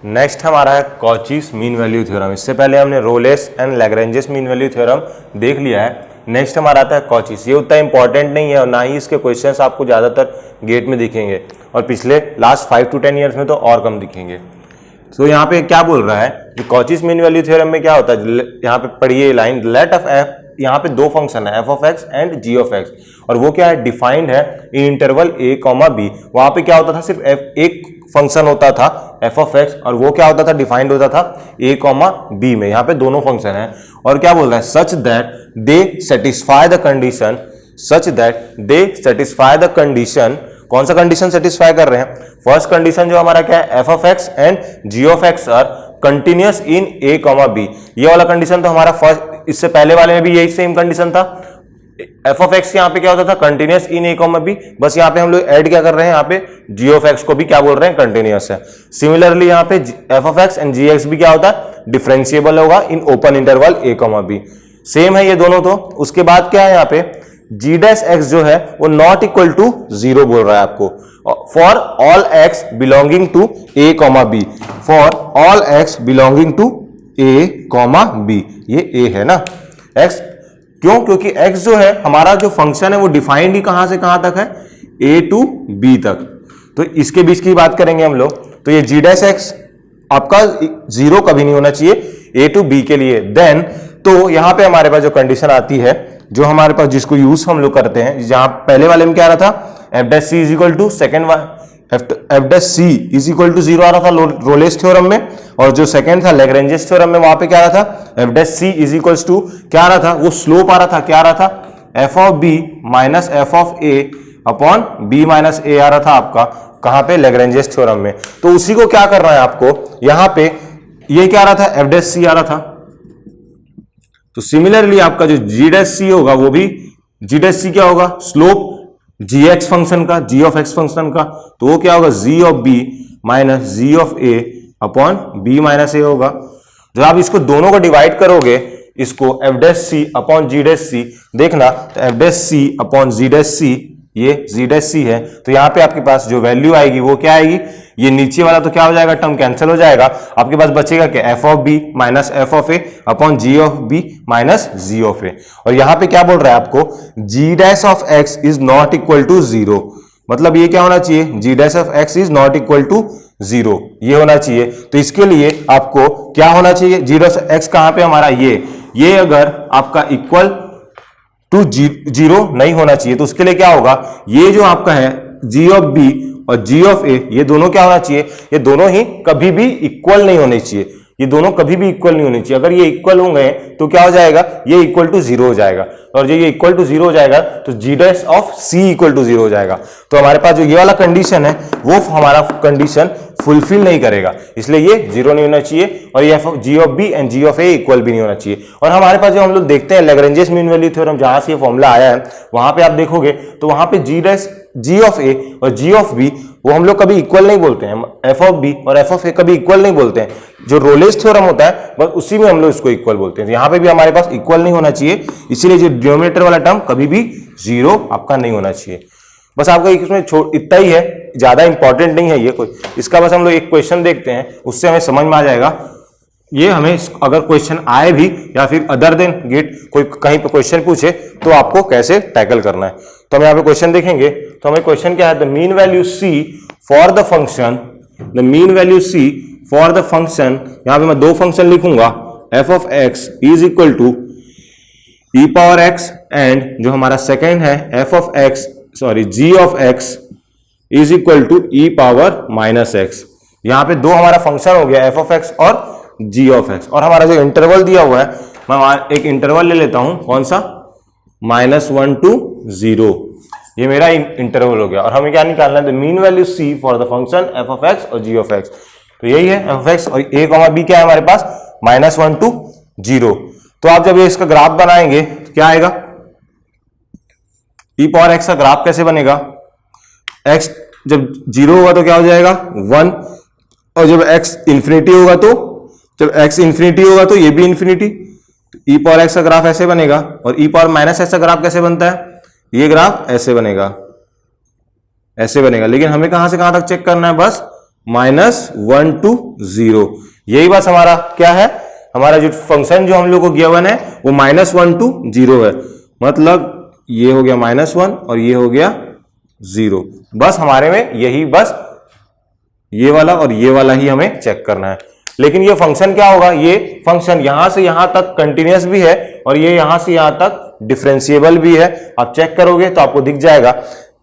Next हमारा है Cauchy's mean value theorem. इससे पहले हमने Rolle's and Lagrange's mean value theorem देख लिया है। नेक्स्ट हमारा आता है कॉचीज। ये उतना इंपॉर्टेंट नहीं है और ना ही इसके क्वेश्चंस आपको ज़्यादातर गेट में दिखेंगे और पिछले लास्ट 5 to 10 ईयर्स में तो और कम दिखेंगे। तो यहाँ पे क्या बोल रहा है कि कॉचीज मीन वैल्यू थ्योरम में क्या होता है, यहाँ पे पढ़िए लाइन, लेट ऑफ एफ, यहाँ पे दो फंक्शन है F of X and ji of X, और वो क्या है, डिफाइंड है in interval A comma B. वहां पे क्या होता था, सिर्फ एक फंक्शन होता था एफ ऑफ एक्स, और वो क्या होता था, डिफाइंड होता था ए कॉमा बी में। यहाँ पे दोनों फंक्शन है और क्या बोल रहा है, such that they satisfy the condition, such that they satisfy the condition. कौन सा कंडीशन सेटिस्फाई कर रहे हैं, फर्स्ट कंडीशन जो हमारा क्या है, F of X and ji of X are continuous in A comma B. ये वाला कंडीशन तो हमारा फर्स्ट, इससे पहले वाले में भी यही सेम कंडीशन था। एफ ऑफ एक्स यहाँ पे क्या होता था, continuous in A comma B. बस यहाँ पे हम लोग ऐड क्या कर रहे हैं, यहाँ पे जी ऑफ एक्स को भी क्या बोल रहे हैं, कंटिन्यूअस है। सिमिलरली यहाँ पे F of X and G X भी क्या होता है, डिफरेंशिएबल होगा in open interval A comma B. Same है ये दोनों। तो उसके बाद क्या है, यहाँ पे जी डैश एक्स जो है वो नॉट इक्वल टू 0 बोल रहा है आपको, for all X belonging to A comma B, for all X belonging to A comma B. ये ए है ना, एक्स क्यों, क्योंकि एक्स जो है हमारा जो फंक्शन है वो डिफाइंड ही कहां से कहां तक है, ए टू बी तक। तो इसके बीच की बात करेंगे हम लोग। तो ये जी डैश एक्स आपका 0 कभी नहीं होना चाहिए ए टू बी के लिए। देन तो यहां पे हमारे पास जो कंडीशन आती है, जो हमारे पास जिसको यूज हम लोग करते हैं, जहां पहले वाले में क्या आ रहा था, F dash C is equal to second, F dash C is equal to 0 आ रहा था रोलेस थ्योरम में, और जो सेकंड था लैग्रेंजेस थ्योरम में, वहां पे क्या आ रहा था, F dash C is equal to क्या आ रहा था, वो स्लोप आ रहा था, क्या आ रहा था, f of b minus f of a upon b minus a आ रहा था आपका, कहां पे, लैग्रेंजेस थ्योरम में। तो उसी को क्या करना है आपको, यहां पे ये क्या आ रहा था, एफ डैश सी आ रहा था। तो सिमिलरली आपका जो जी डैश सी होगा, वो भी जी डैश सी क्या होगा, स्लोप जी एक्स फंक्शन का, जी ऑफ एक्स फंक्शन का, तो वो क्या होगा, g of b minus ji of a upon b minus a होगा। जब आप इसको दोनों को डिवाइड करोगे, इसको f dash c upon g dash c, देखना तो f dash c upon g dash c, ये जी डैश सी है, तो यहां पे आपके पास जो वैल्यू आएगी वो क्या आएगी, ये नीचे वाला तो क्या हो जाएगा, टर्म कैंसिल हो जाएगा, आपके पास बचेगा क्या, f of b minus f of a upon g of b minus ji of a. और यहां पे क्या बोल रहा है आपको, g dash of x is not equal to 0, मतलब ये क्या होना चाहिए, g dash of x is not equal to 0, ये होना चाहिए। तो इसके लिए आपको क्या होना चाहिए, जी डैश एक्स कहां पे हमारा, ये अगर आपका इक्वल टू 0 नहीं होना चाहिए, तो उसके लिए क्या होगा, ये जो आपका है जी ऑफ बी और जी ऑफ ए, ये दोनों क्या होना चाहिए, ये दोनों ही कभी भी इक्वल नहीं होने चाहिए, ये दोनों कभी भी इक्वल नहीं होने चाहिए। अगर ये इक्वल हो गए तो क्या हो जाएगा, ये इक्वल टू 0 हो जाएगा, और जब ये इक्वल टू 0 हो जाएगा तो g dash of c equal to 0 हो जाएगा। तो हमारे पास जो ये वाला कंडीशन है वो हमारा कंडीशन फुलफिल नहीं करेगा, इसलिए ये 0 नहीं होना चाहिए, और ये g of b and ji of a equal भी नहीं होना चाहिए। और हमारे पास जो हम लोग देखते हैं लैग्रेंजेस मीन वैल्यू थ्योरम, जहां से ये फॉर्मूला आया है, वहां पे आप देखोगे तो वहां पे जी डैश, जी ऑफ ए और जी ऑफ बी वो हम लोग कभी इक्वल नहीं बोलते हैं, एफ ऑफ बी और एफ ऑफ ए कभी इक्वल नहीं बोलते हैं। जो रोलेस थ्योरम होता है बस उसी में हम लोग इसको इक्वल बोलते हैं। यहाँ पे भी हमारे पास इक्वल नहीं होना चाहिए, इसीलिए जो डिनोमिनेटर वाला टर्म कभी भी 0 आपका नहीं होना चाहिए। बस आपका इसमें इतना ही है, ज्यादा इंपॉर्टेंट नहीं है ये कोई। इसका बस हम लोग एक क्वेश्चन देखते हैं, उससे हमें समझ में आ जाएगा। ये हमें अगर क्वेश्चन आए भी या फिर अदर देन गेट कोई कहीं पे क्वेश्चन पूछे तो आपको कैसे टैकल करना है। तो हम यहाँ पे क्वेश्चन देखेंगे, तो हमें क्वेश्चन क्या है, the mean value C for the function, the mean value C for the function, यहाँ पे मैं दो फंक्शन लिखूंगा, F of x is equal to E power x, and जो हमारा सेकेंड है F of X, sorry G of x is equal to E power minus X. यहाँ पे दो हमारा फंक्शन हो गया, एफ ऑफ एक्स और जी ऑफ एक्स, और हमारा जो इंटरवल दिया हुआ है, मैं एक इंटरवल ले लेता हूं, कौन सा, -1 to 0, ये मेरा इंटरवल हो गया। और हमें क्या निकालना है, mean value C for the function F of X और जी ऑफ एक्स। तो यही है एफ ऑफ एक्स, और ए कॉमा बी क्या है हमारे पास, -1 to 0। तो आप जब ये इसका ग्राफ बनाएंगे तो क्या आएगा, ई पावर एक्स का ग्राफ कैसे बनेगा, एक्स जब 0 होगा तो क्या हो जाएगा 1, और जब एक्स इंफिनिटी होगा तो, जब x इंफिनिटी होगा तो ये भी इंफिनिटी, ई पावर एक्स का ग्राफ ऐसे बनेगा। और ई पावर माइनस एक्स का ग्राफ कैसे बनता है, ये ग्राफ ऐसे बनेगा, ऐसे बनेगा। लेकिन हमें कहां से कहां तक चेक करना है, बस -1 to 0। यही बस हमारा क्या है, हमारा जो फंक्शन जो हम लोग को गिवन है वो -1 to 0 है, मतलब ये हो गया -1 और ये हो गया 0। बस हमारे में यही बस ये वाला और ये वाला ही हमें चेक करना है। लेकिन ये फंक्शन क्या होगा, ये फंक्शन यहां से यहां तक कंटिन्यूअस भी है और ये यहां से यहां तक डिफरेंशिएबल भी है। आप चेक करोगे तो आपको दिख जाएगा।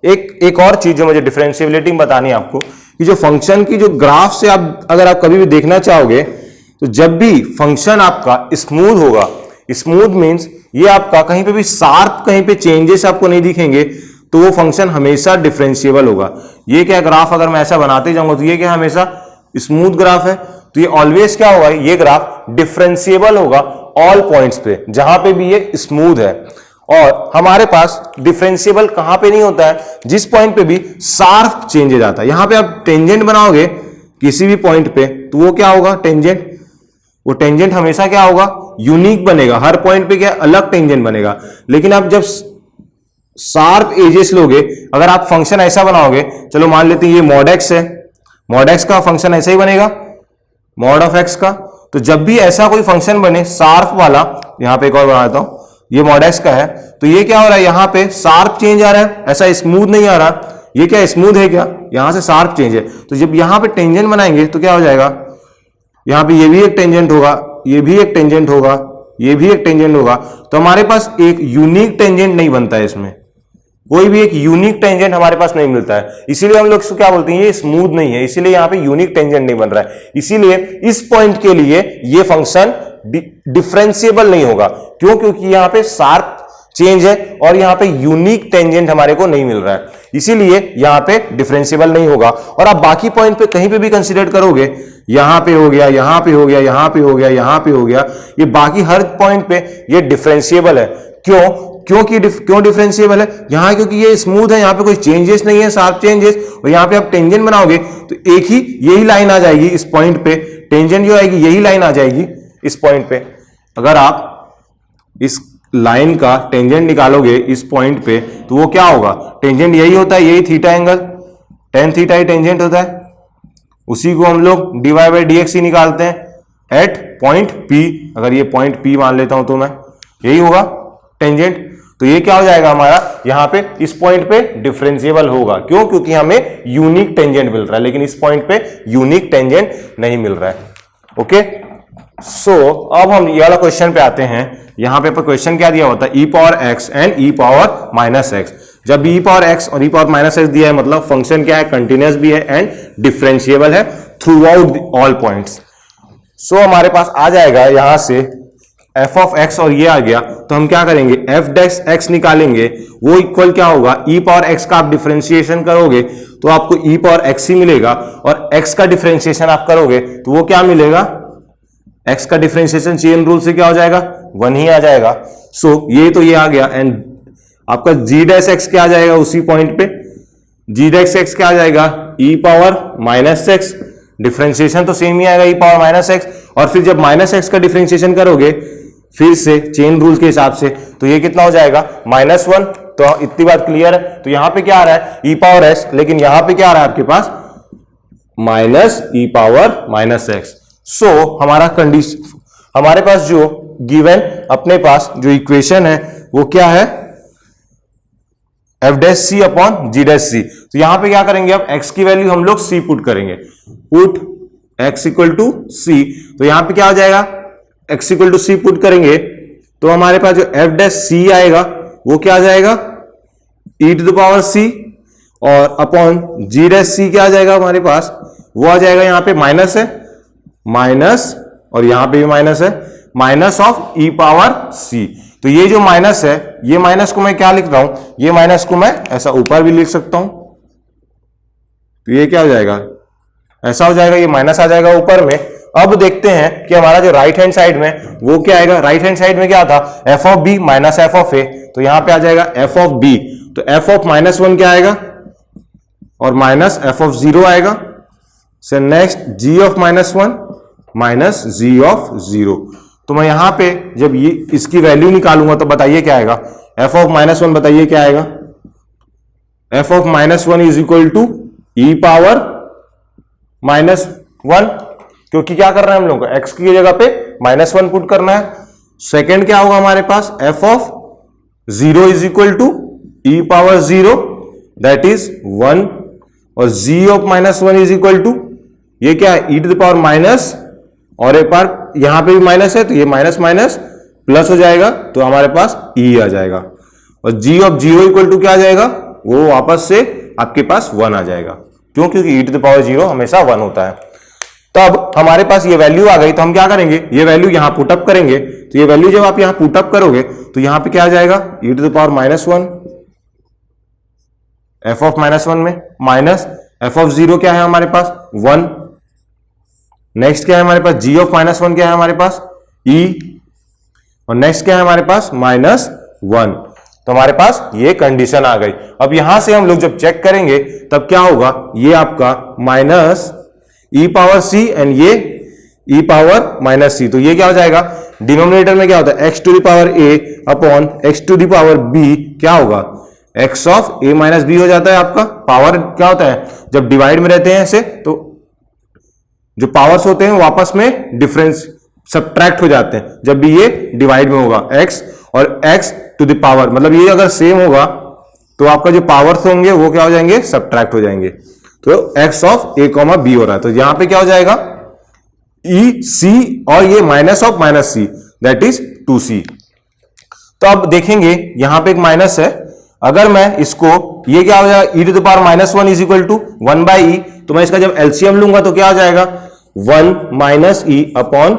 एक और चीज जो मुझे डिफरेंशिएबिलिटी में बतानी है आपको, कि जो फंक्शन की जो ग्राफ से आप अगर आप कभी भी देखना चाहोगे तो जब भी फंक्शन आपका स्मूथ होगा, स्मूथ मीन्स ये आपका कहीं पे भी शार्प कहीं पे चेंजेस आपको नहीं दिखेंगे, तो वो फंक्शन हमेशा डिफरेंशिएबल होगा। ये क्या ग्राफ अगर मैं ऐसा बनाते जाऊंगा तो ये क्या हमेशा स्मूथ ग्राफ है, तो ये ऑलवेज क्या होगा, ये ग्राफ डिफरेंशिएबल होगा ऑल पॉइंट्स पे जहां पे भी ये स्मूथ है। और हमारे पास डिफरेंशिएबल कहां पे नहीं होता है, जिस पॉइंट पे भी शार्प चेंजेस आता है। यहां पे आप टेंजेंट बनाओगे किसी भी पॉइंट पे तो वो क्या होगा, टेंजेंट, वो टेंजेंट हमेशा क्या होगा, यूनिक बनेगा। हर पॉइंट पे क्या अलग टेंजेंट बनेगा। लेकिन आप जब शार्प एजेस लोगे, अगर आप फंक्शन ऐसा बनाओगे, चलो मान लेते हैं ये मॉड एक्स है, मॉड एक्स का फंक्शन ऐसा ही बनेगा मॉड ऑफ एक्स का। तो जब भी ऐसा कोई फंक्शन बने शार्प वाला, यहां पे एक और बनाता हूं, ये मॉड एक्स का है, तो ये क्या हो रहा है, यहां पे शार्प चेंज आ रहा है, ऐसा स्मूथ नहीं आ रहा। ये क्या स्मूथ है क्या, यहां से शार्प चेंज है। तो जब यहां पे टेंजेंट बनाएंगे तो क्या हो जाएगा, यहां पे ये भी एक टेंजेंट होगा, ये भी एक टेंजेंट होगा, ये भी एक टेंजेंट होगा। तो हमारे पास एक यूनिक टेंजेंट नहीं बनता है, इसमें कोई भी एक यूनिक टेंजेंट हमारे पास नहीं मिलता है। इसीलिए हम लोग इसको क्या बोलते हैं, ये स्मूथ नहीं है, इसीलिए यहां पे यूनिक टेंजेंट नहीं बन रहा है। इसीलिए इस पॉइंट के लिए ये फंक्शन डिफरेंशिएबल नहीं होगा। क्यों, क्योंकि यहां पे शार्प चेंज है और यहां पे यूनिक टेंजेंट हमारे को नहीं मिल रहा है, इसीलिए यहां पे डिफरेंशिएबल नहीं होगा। और आप बाकी पॉइंट पे कहीं पे भी कंसीडर करोगे, यहां पे हो गया, यहां पे हो गया, यहां पे हो गया, यहां पे हो गया, ये बाकी हर पॉइंट पे ये डिफरेंशिएबल है। क्यों डिफरेंशिएबल है यहां, क्योंकि ये स्मूथ है, यहां पे कोई चेंजेस नहीं है, शार्प चेंजेस। और यहां पे आप टेंजेंट बनाओगे तो एक ही यही लाइन आ जाएगी इस पॉइंट पे, टेंजेंट जो आएगी यही लाइन आ जाएगी इस पॉइंट पे। अगर आप इस लाइन का टेंजेंट निकालोगे इस पॉइंट पे तो वो क्या होगा, टेंजेंट यही होता है, यही थीटा एंगल, टेन थीटा ही टेंजेंट होता है। उसी को हम लोग डीवाई बाई डी एक्स ही निकालते हैं एट पॉइंट पी। अगर ये पॉइंट पी मान लेता हूं तो मैं, यही होगा टेंजेंट। तो ये क्या हो जाएगा हमारा, यहां पे इस पॉइंट पे डिफरेंशिएबल होगा। क्यों, क्योंकि हमें यूनिक टेंजेंट मिल रहा है, लेकिन इस पॉइंट पे यूनिक टेंजेंट नहीं मिल रहा है। ओके, सो अब हम ये वाला क्वेश्चन पे आते हैं। यहां पे क्वेश्चन क्या दिया होता है, e power x and e power minus x. जब ई पावर एक्स और ई पावर माइनस एक्स दिया है, मतलब फंक्शन क्या है, कंटिन्यूअस भी है एंड डिफरेंशिएबल है थ्रू आउट ऑल पॉइंट्स। सो हमारे पास आ जाएगा यहां से एफ ऑफ एक्स और ये आ गया, तो हम क्या करेंगे, एफ डैश एक्स निकालेंगे, वो इक्वल क्या होगा, ई पावर एक्स का आप डिफरेंशिएशन करोगे तो आपको ई पावर एक्स ही मिलेगा, और एक्स का डिफरेंशिएशन आप करोगे तो वो क्या मिलेगा, एक्स का डिफरेंशिएशन चेन रूल से क्या हो जाएगा, 1 ही आ जाएगा। सो ये तो ये आ गया, एंड आपका जी डैश एक्स क्या आ जाएगा उसी पॉइंट पे, जी डैश एक्स क्या आ जाएगा, ई पावर माइनस एक्स, डिफरेंशिएशन तो सेम ही आएगा ई पावर माइनस एक्स। और फिर जब माइनस एक्स का डिफरेंशिएशन करोगे फिर से चेन रूल के हिसाब से, तो ये कितना हो जाएगा, -1। तो इतनी बात क्लियर है। तो यहां पे क्या आ रहा है, ई पावर एक्स, लेकिन यहां पे क्या आ रहा है आपके पास, माइनस ई पावर माइनस एक्स। सो हमारा कंडीशन, हमारे पास जो गिवन अपने पास जो इक्वेशन है वो क्या है, F dash c upon g dash सी। तो यहां पे क्या करेंगे, अब एक्स की वैल्यू हम लोग सी पुट करेंगे, put X equal to C. तो यहां पे क्या हो जाएगा, X equal to C put करेंगे तो हमारे पास जो एफ डैश सी आएगा वो क्या आ जाएगा, ई टू द पावर सी, और अपॉन जी डैश सी क्या आ जाएगा हमारे पास, वो आ जाएगा, यहां पे माइनस है, माइनस, और यहां पे भी माइनस है, माइनस ऑफ ई पावर सी। तो ये जो माइनस है, ये माइनस को मैं क्या लिख रहा हूं, ये माइनस को मैं ऐसा ऊपर भी लिख सकता हूं। तो ये क्या हो जाएगा, ऐसा हो जाएगा, ये माइनस आ जाएगा ऊपर में। अब देखते हैं कि हमारा जो राइट हैंड साइड में वो क्या आएगा, राइट हैंड साइड में क्या था, f of b minus f of a. तो यहां पे आ जाएगा एफ ऑफ बी, तो एफ ऑफ -1 क्या आएगा, और माइनस एफ ऑफ 0 आएगा। से next G of -1 minus ji of 0। तो मैं यहां पे जब ये इसकी वैल्यू निकालूंगा तो बताइए क्या आएगा, एफ ऑफ -1 बताइए क्या आएगा, F of -1 is equal to E power -1, क्योंकि क्या कर रहे हैं हम लोग को x की जगह पे -1 पुट करना है। सेकंड क्या होगा हमारे पास, f of 0 is equal to e power 0 that is 1 और g of -1 is equal to, ये क्या है, e to the power minus, और एक बार यहां पे भी माइनस है तो ये माइनस माइनस प्लस हो जाएगा तो हमारे पास e आ जाएगा, और g ऑफ 0 इक्वल टू क्या आ जाएगा, वो वापस से आपके पास 1 आ जाएगा। क्यों, क्योंकि e टू द पावर 0 हमेशा 1 होता है। तब हमारे पास ये वैल्यू आ गई तो हम क्या करेंगे, ये वैल्यू यहां पुटअप करेंगे, तो ये वैल्यू जब आप यहां पुटअप करोगे तो यहां पे क्या आ जाएगा, e to the power -1 f of -1 में माइनस f ऑफ 0 क्या है हमारे पास 1, नेक्स्ट क्या है हमारे पास g ऑफ -1 क्या है हमारे पास e, और नेक्स्ट क्या है हमारे पास -1। तो हमारे पास ये कंडीशन आ गई। अब यहां से हम लोग जब चेक करेंगे तब क्या होगा, ये आपका minus e power c and ये e पावर -c, तो ये क्या हो जाएगा, डिनोमिनेटर में क्या होता है x to the power a upon x to the power b, क्या होगा x of a minus b हो जाता है आपका। पावर क्या होता है, जब डिवाइड में रहते हैं ऐसे तो जो पावर्स होते हैं वापस में डिफरेंस सब्ट्रैक्ट हो जाते हैं जब भी ये डिवाइड में होगा, x और x टू द पावर, मतलब ये अगर सेम होगा तो आपका जो पावर्स होंगे वो क्या हो जाएंगे, सब्ट्रैक्ट हो जाएंगे। तो x of a comma b हो रहा है तो यहां पे क्या हो जाएगा e c, और ये minus of -c that is 2c। तो अब देखेंगे यहां पे एक माइनस है, अगर मैं इसको, ये क्या हो जाएगा, e to the power -1 is equal to 1 by e, तो मैं इसका जब एलसीएम लूंगा तो क्या आ जाएगा 1 माइनस ई अपॉन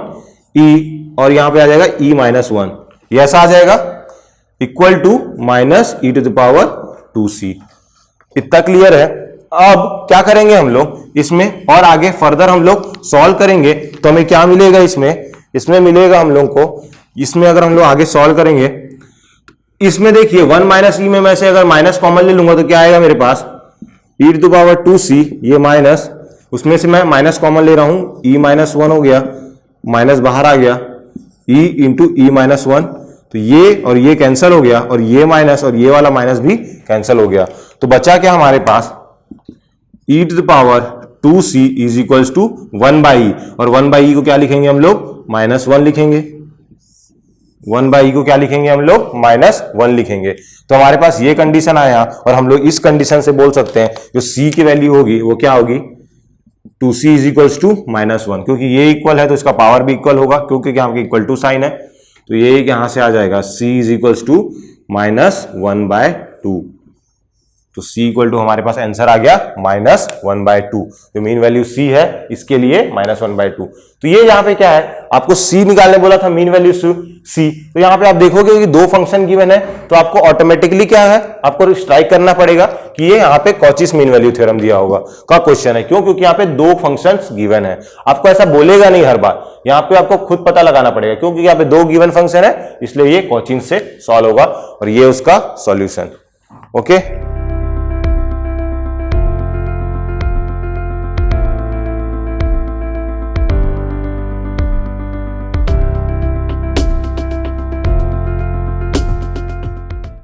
ई, और यहां पे आ जाएगा e -1, ये ऐसा आ जाएगा equal to minus e to the power 2c। इतना क्लियर है। अब क्या करेंगे हम लोग इसमें, और आगे फर्दर हम लोग सॉल्व करेंगे तो हमें क्या मिलेगा, इसमें मिलेगा हम लोग को, इसमें अगर हम लोग आगे सॉल्व करेंगे, इसमें देखिए 1 माइनस ई में मैं से अगर माइनस कॉमन ले लूंगा तो क्या आएगा मेरे पास, e to the power 2c, ये माइनस, उसमें से मैं माइनस कॉमन ले रहा हूं, e -1 हो गया, माइनस बाहर आ गया, e इंटू ई -1, तो ये और ये कैंसिल हो गया, और ये माइनस और ये वाला माइनस भी कैंसिल हो गया, तो बचा क्या हमारे पास, e to the power 2c is equals to 1 by e, और 1 बाई ई को क्या लिखेंगे हम लोग, -1 लिखेंगे, 1 बाई ई को क्या लिखेंगे हम लोग, -1 लिखेंगे। तो हमारे पास ये कंडीशन आया, और हम लोग इस कंडीशन से बोल सकते हैं जो c की वैल्यू होगी वो क्या होगी, 2c इज इक्वल्स टू -1, क्योंकि ये इक्वल है तो इसका पावर भी इक्वल होगा, क्योंकि यहाँ पे इक्वल टू साइन है, तो ये यहां से आ जाएगा c इज इक्वल्स टू -1/2, तो c इक्वल टू हमारे पास आंसर आ गया -1/2, जो मीन वैल्यू c है इसके लिए -1/2। तो ये यहाँ पे क्या है, आपको c निकालने बोला था, मीन वैल्यू c, तो यहाँ पे आप देखोगे कि दो फंक्शन गिवन है, तो आपको ऑटोमेटिकली क्या है, आपको स्ट्राइक करना पड़ेगा कि ये यहाँ पे कॉचीज मीन वैल्यू थ्योरम दिया होगा का क्वेश्चन है। क्यों, क्योंकि यहाँ पे दो फंक्शंस गिवन है, आपको ऐसा बोलेगा नहीं हर बार, यहाँ पे आपको खुद पता लगाना पड़ेगा, क्योंकि यहाँ पे दो गिवन फंक्शन है, इसलिए ये कॉचिंग से सॉल्व होगा, और ये उसका सॉल्यूशन। ओके।